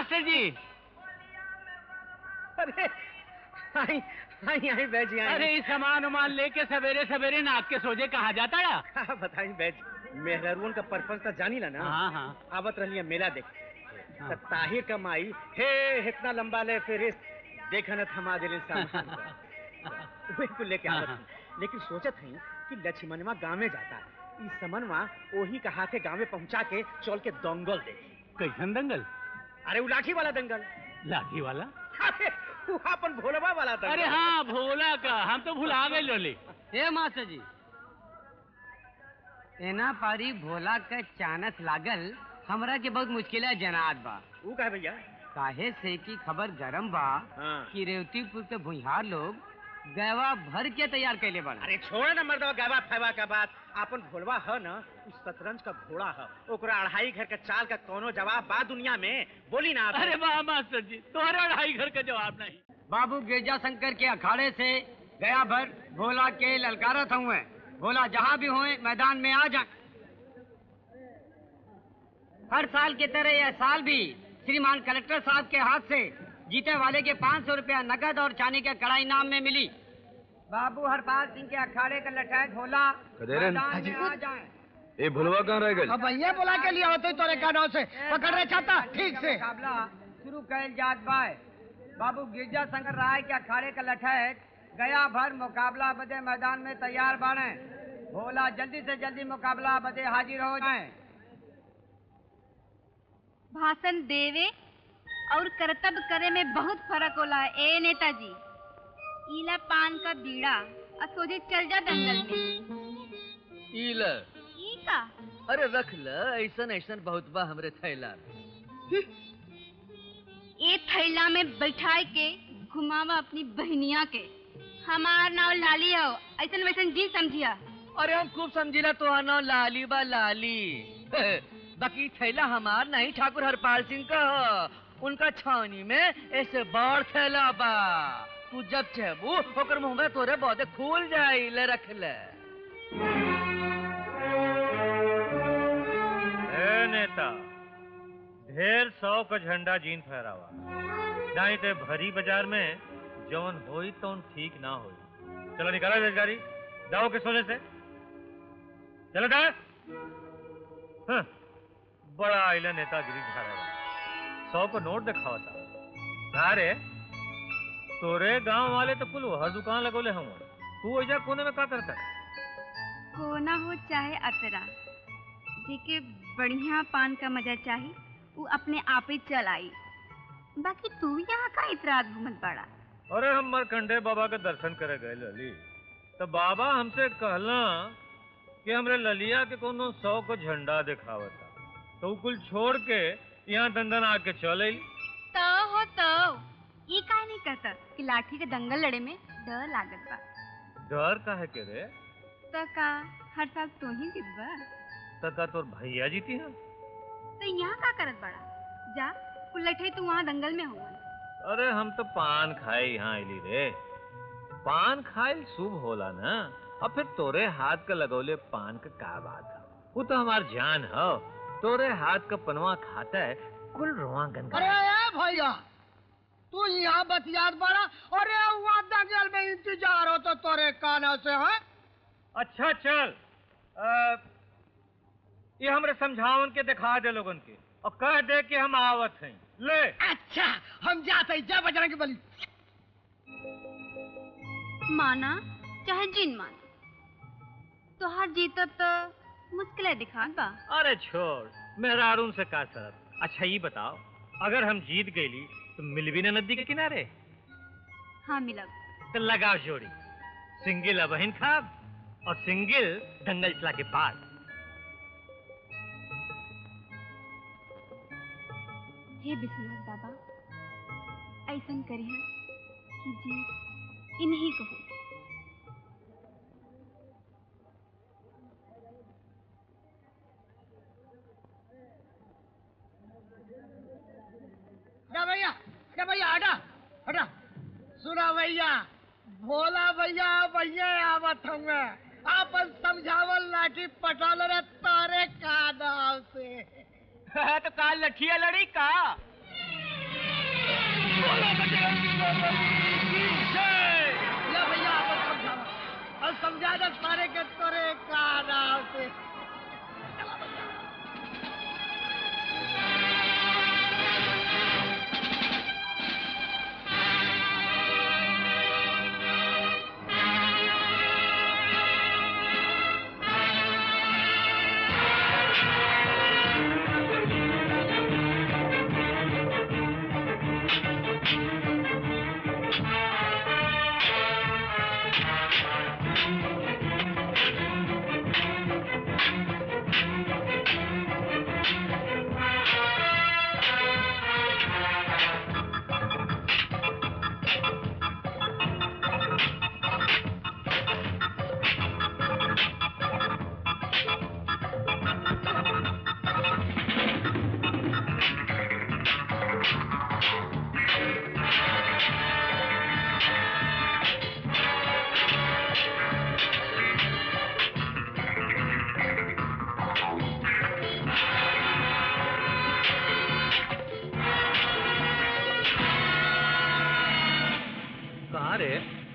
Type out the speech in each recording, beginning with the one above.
Master जी। अरे आई आई आई badge आई। अरे इस सामान उमान लेके सवेरे सवेरे नाक के सोजे कहाँ जाता है? हाँ बताई बैज, मेहरून का पर्पस तो जानी ला ना। हाँ हाँ। आवत रही मेला देख। हाँ। ताहिर कमाई हे इतना लंबा ले फिर देखा न थमा दिल सामान बिल्कुल लेके आवत हाँ। लेकिन सोचत हई कि लक्ष्मणवा गाँव में जाता, इस समनवा ओही का हाथे गाँव में पहुंचा के चल के दंगल देखी। कैसन दंगल? अरे वो लाठी वाला दंगल। लाठी वाला? अरे वो अपन भोलवा वाला दंगल। अरे हाँ भोला का, हम तो भुला गए लोली। हे मास्टर जी, एना पारी भोला का चानस लागल हमरा के बहुत मुश्किल है जनाब बा। वो कहे भैया? काहे से की खबर गरम बा हाँ। कि रेवतीपुर के भुइहार लोग गैवा भर के तैयार कैले बा। अरे छोड़ ना मर्दवा गैवा फैवा का बात। अपन भोलवा है ना उस शतरंज का घोड़ा है, ओकरा अढ़ाई घर का चाल का कोनो जवाब बा दुनिया में, बोली ना। अरे वाह मास्टर जी, तुम्हारा अढ़ाई घर का जवाब नहीं। बाबू गिरजा शंकर के अखाड़े से गया भर भोला के ललकारत हुए। भोला जहाँ भी हुए मैदान में आ जाए। हर साल की तरह यह साल भी श्रीमान कलेक्टर साहब के हाथ से जीते वाले के 500 रुपया नगद और चांदी के कड़ा इनाम में मिली। बाबू हरपाल सिंह के अखाड़े का लठैत भोला मैदान में आ जाए। ये भुलवा कहाँ रह गई? अब भैया बोला के लिए होते तोरे कानों से पकड़ रहे चाहता ठीक से मुकाबला शुरू कैल जात बाय। बाबू गिरजा शंकर राय के अखाड़े का लठैत गया भर मुकाबला बदे मैदान में तैयार बाने। भोला जल्दी से जल्दी मुकाबला बदे हाजिर हो जाए। भाषण देवे और कर्तव्य करे में बहुत फर्क होला। ए नेताजी, इला पान का बीड़ा और सोझे चल जा दंगल में। इला ई का? अरे रख ल, ऐसन ऐसन बहुत बा हमरे थैला। ए थैला में बैठाए के घुमावा अपनी बहनिया के। हमार नाव लाली हो, ऐसन वैसन जी समझिया। अरे हम खूब समझिला तो नाव लाली बा लाली। बाकी थैला हमार नहीं, ठाकुर हरपाल सिंह का हो। उनका छावनी में ऐसे बड़ थैला बा। तू जब चाहबू ओकर मुंह में तोरे बहुते खुल जाई। ले रख ले। ए नेता, ढेर 100 का झंडा जीन फहरावा, नहीं ते भरी बाजार में जौन होई तौन ठीक ना होई। चलो निकाला बेगारी, जाओ के सोने से चलो जा। हाँ, बड़ा आइला नेतागिरी झाड़ा 100 को नोट दिखावा था। अरे तोरे गांव वाले तो कुल हर दुकान लगोले हम, तू ऐजा कोने में का करता है? कोना हो चाहे अतरा, जेके बढ़िया पान का मजा चाही वो अपने आप ही चल आई। बाकी तू यहाँ का इतराज घूमत बड़ा? अरे हम मरकंडे बाबा के दर्शन करे गए लली, तो बाबा हमसे कहला कि हमरे ललिया के कोनो 100 को झंडा दिखावता, तो कुल छोड़ के यहाँ दंदन आके चल। तो ये काहे नहीं कहता कि लाठी के दंगल लड़े में डर लागत बा? डर काहे के रे? तो का हर साल तू ही जीतबा? तो का तोर भैया जीती है? तो यहाँ का करत बड़ा? जा कुल्लठे तू वहाँ दंगल में हुआ। अरे हम तो पान खाए यहाँ आइली रे। पान खाए शुभ होला ना। अब फिर तोरे हाथ का लगौले पान का बात है? वो तो हमार जान है। तोरे हाथ का पनवा खाता है कुल रुआ गंगा। अरे भैया तू यहाँ बतियात बड़ा। अरे वहाँ दंगल में इंतजार हो तो तोरे कानों से है। अच्छा चल, ये हमरे समझावन के दिखा दे लोगन के और कह दे कि हम आवत हैं। ले अच्छा हम जाते हैं। जय बजरंग बली। माना चाहे जिन माना, तो हर जीतब तो मुश्किल है दिखा बा। अरे छोड़, मेहरारून से का शरत। अच्छा ये बताओ, अगर हम जीत गईली तो मिलवी ना नदी के किनारे? हाँ मिलब। तो लगाओ जोड़ी, सिंगिल अबहिन खाब और सिंगिल दंगल चला के बाद। हे विश्वनाथ बाबा, ऐसन करिए कि जीत इन्हीं को हो। भैया हटा हटा। सुना भैया, भोला भैया भैया आवत होंगे। आपन समझावल लाठी पटाल रे तारे का नाव से। तो काल लठिया लड़ी का? ले भैया आपस समझावा और समझा दे सारे के तोरे का नाम से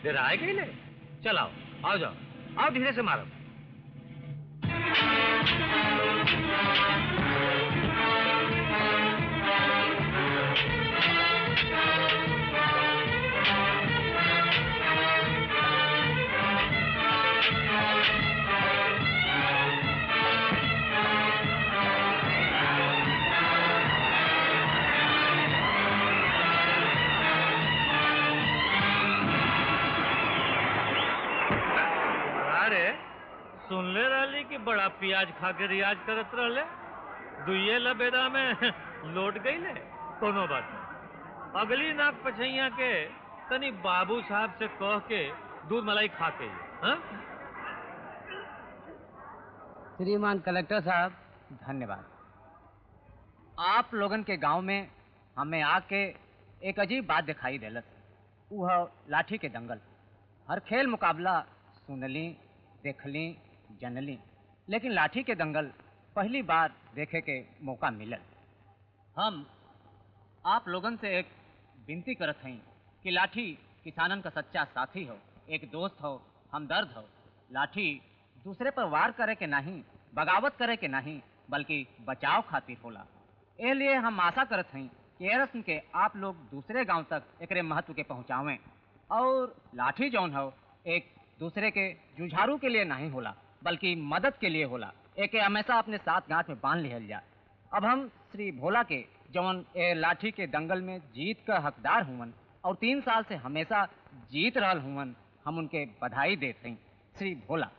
डराए गई ले चल आओ आओ जाओ आओ धीरे से मारो सुन ले रही कि बड़ा प्याज खा के रियाज करत रहले दुइये लबेदा में लौट गई ले कोनो बात नहीं अगली नाक पछैया के तनी बाबू साहब से कह के दूध मलाई खा के हाँ? श्रीमान कलेक्टर साहब धन्यवाद। आप लोगन के गांव में हमें आके एक अजीब बात दिखाई देलत वह लाठी के दंगल। हर खेल मुकाबला सुनली देखली जनली लेकिन लाठी के दंगल पहली बार देखे के मौका मिलल। हम आप लोगन से एक विनती करत हई कि लाठी किसानन का सच्चा साथी हो एक दोस्त हो हमदर्द हो। लाठी दूसरे पर वार करे के नहीं बगावत करे के नहीं बल्कि बचाव खातिर होला। ए लिए हम आशा करत हई कि ए रस्म के आप लोग दूसरे गांव तक एकरे महत्व के पहुंचावें और लाठी जौन हो एक दूसरे के जुझारू के लिए नहीं होला बल्कि मदद के लिए होला। एके हमेशा अपने साथ गांठ में बांध लिहल जाए। अब हम श्री भोला के जौन ए लाठी के दंगल में जीत का हकदार हुवन और 3 साल से हमेशा जीत रहल हुवन हम उनके बधाई देते हैं। श्री भोला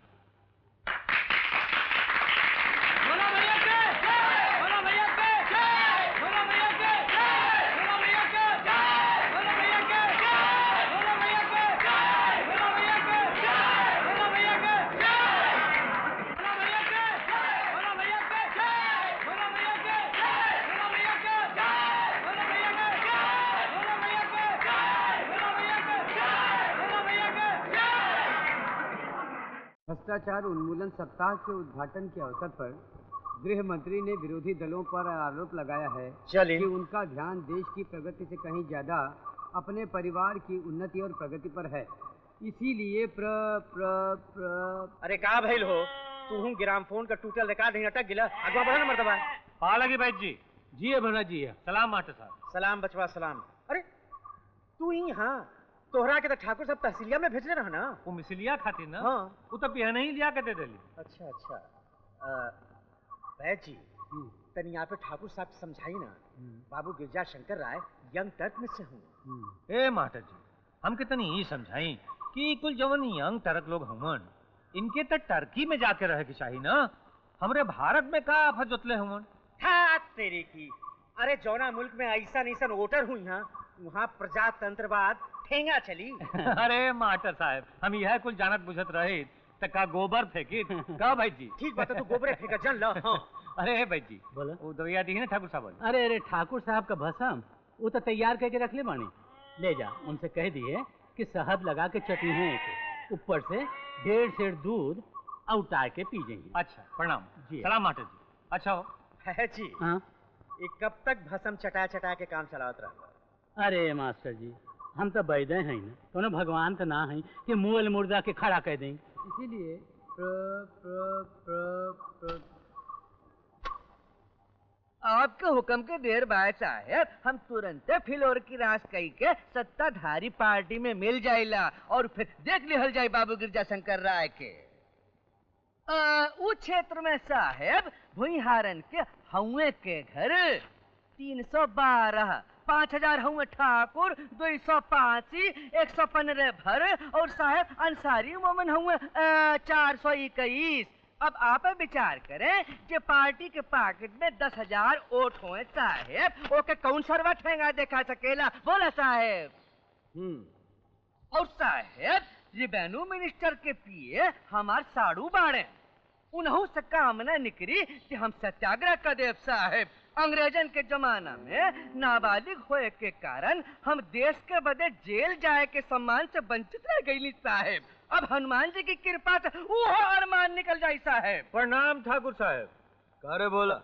भ्रष्टाचार उन्मूलन सप्ताह के उद्घाटन के अवसर पर गृह मंत्री ने विरोधी दलों पर आरोप लगाया है कि उनका ध्यान देश की प्रगति से कहीं ज्यादा अपने परिवार की उन्नति और प्रगति पर है। इसीलिए अरे का भइल हो तू ग्रामफोन का टूटल रिकॉर्ड नहीं अटक गिला अगवा बढ़ा न मर्दबा पा लगी भाई जी जी है भला जी है। सलाम मास्टर साहब। सलाम बचवा सलाम। अरे तू यहाँ तोहरा के तो ठाकुर साहब तहसीलिया में भेजले रहा ना वो मिसलिया खातिर ना हाँ। वो तो बिहान ही लिया के दे देली। अच्छा अच्छा बैद जी तनी यहाँ पे ठाकुर साहब समझाई ना बाबू गिरजा शंकर राय यंग टर्क में से हूँ। ए मास्टर जी हम कितनी ही समझाई कि कुल जवन यंग टर्क लोग हुमन इनके तो टर्की में जाके रहे की चाहिए ना हमरे भारत में का आफत जोतले हुमन। हाँ तेरे की अरे जौना मुल्क में ऐसा नहीं वोटर हुई यहाँ वहाँ प्रजातंत्रवाद ठेंगा चली। अरे मास्टर साहब हम यह कुल जानत बुझत रहे तो का गोबर फेंकी का भाई जी। ठीक बात है तू गोबरे फेंका जन ला। हाँ। अरे भाई जी बोलो वो दवाइया दी है ना ठाकुर साहब। अरे अरे ठाकुर साहब का भसम वो तो तैयार करके रख ले बानी ले जा उनसे कह दिए कि शहद लगा के चटनी है ऊपर से 1.5 सेर दूध उतार के पी जाएंगे। अच्छा प्रणाम जी। सलाम मास्टर जी। अच्छा हो है जी हाँ ये कब तक भसम चटा चटा के काम चलावत रहा अरे मास्टर जी, हम तो बैदे हैं ना, तो भगवान तो ना है कि मुअल मुर्दा के खड़ा कह दें। इसीलिए आपके हुक्म के देर बाद साहब हम तुरंत फिलौर की रास कही के सत्ताधारी पार्टी में मिल जाइला और फिर देख लिहल जाए बाबू गिरजा शंकर राय के। उस क्षेत्र में साहब भुईहारन के हउए के घर 312, 5000 हउए ठाकुर, 285, 115 भर और साहब अंसारी मोमन हउए 421। अब आप विचार करें कि पार्टी के पॉकेट में 10,000 वोट होए साहेब, ओके कौन सरवा ठेंगा देखा सकेला, बोला साहेब। और साहेब रेवेन्यू मिनिस्टर के पिए हमार साड़ू बाड़े, उन्हों से कामना निकली कि हम सत्याग्रह कर देव साहेब। अंग्रेजन के जमाना में नाबालिग होए के कारण हम देश के बदे जेल जाए के सम्मान से वंचित रह गई साहेब। अब हनुमान जी की कृपा से वो अरमान निकल जाए साहेब। प्रणाम ठाकुर साहब। कारे बोला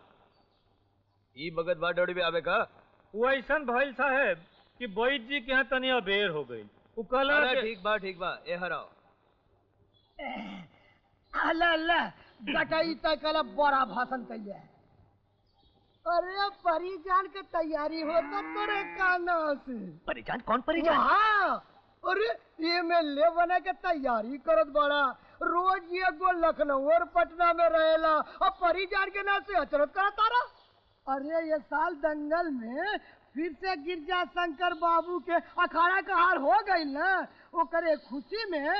ई बगत बाडोड़ी भी आवे का? वो ऐसा भइल साहेब कि बैद जी के यहाँ तनी अबेर हो गई। वो कहला अरे ठीक बा ए हराओ। अल्लाह अल्लाह गटाई तक कल बड़ा भाषण कहिए। अरे परिजान के तैयारी होता तोरे काना से। परिजान कौन परिजान? हाँ, अरे ये में ले बने के तैयारी करत बड़ा। रोज ये गो लखनऊ और पटना में रहेला और परिजान के नाम से अचरत करा तारा। अरे ये साल दंगल में फिर से गिरजा शंकर बाबू के अखाड़ा का हार हो गई ना, ओकरे खुशी में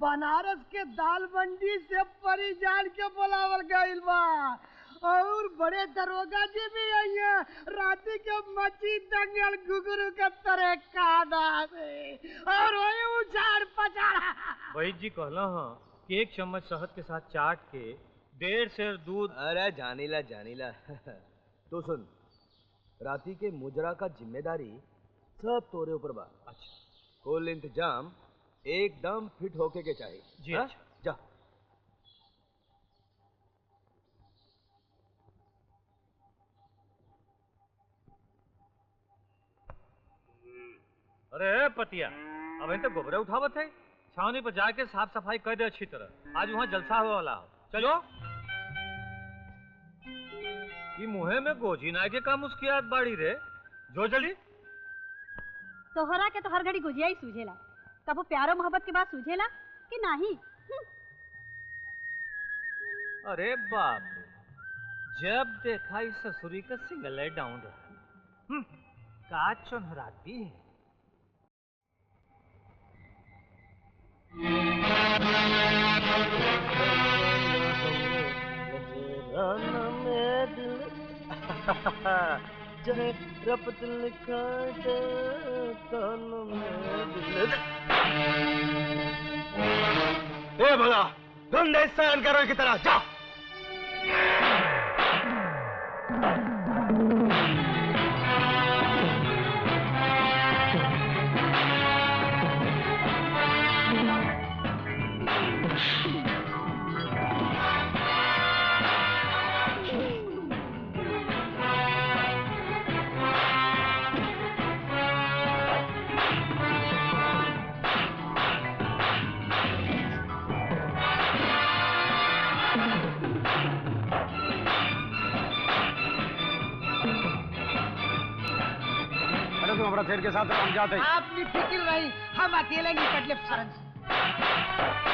बनारस के दाल मंडी से परिजान के बुलावल गइल बा और बड़े दरोगा जी भी आइए। राती के मची दंगल गुगरू के तरह कादा से और वही उछाड़ पछाड़ा। बैद जी कहला हाँ कि 1 चम्मच शहद के साथ चाट के 1.5 सेर दूध। अरे जानीला तो सुन, राती के मुजरा का जिम्मेदारी सब तोरे ऊपर बा। अच्छा, कुल इंतजाम एकदम फिट होके के चाहिए जी। हा? अच्छा जा। अरे पतिया, अब तो गोबरे उठावत है। छावनी पर जाके साफ सफाई कर दे अच्छी तरह, आज वहाँ जलसा हो वाला हो। चलो ये मुहे में गोजी ना के का मुस्कियात बाड़ी रे, जो जल्दी। तोहरा के तो हर घड़ी गुजिया ही सूझेला, कबो प्यारो मोहब्बत के बाद सूझेला कि नहीं? अरे बाप रे, जब देखा इस ससुरी का सिंगल डाउन रहा। का चुनहराती है। रपट लिखा ए भला गंदे सहन करो की तरह जा। शेर के साथ हम जाते हैं। आपकी फिक्र नहीं, हम अकेले निकट ले फरज।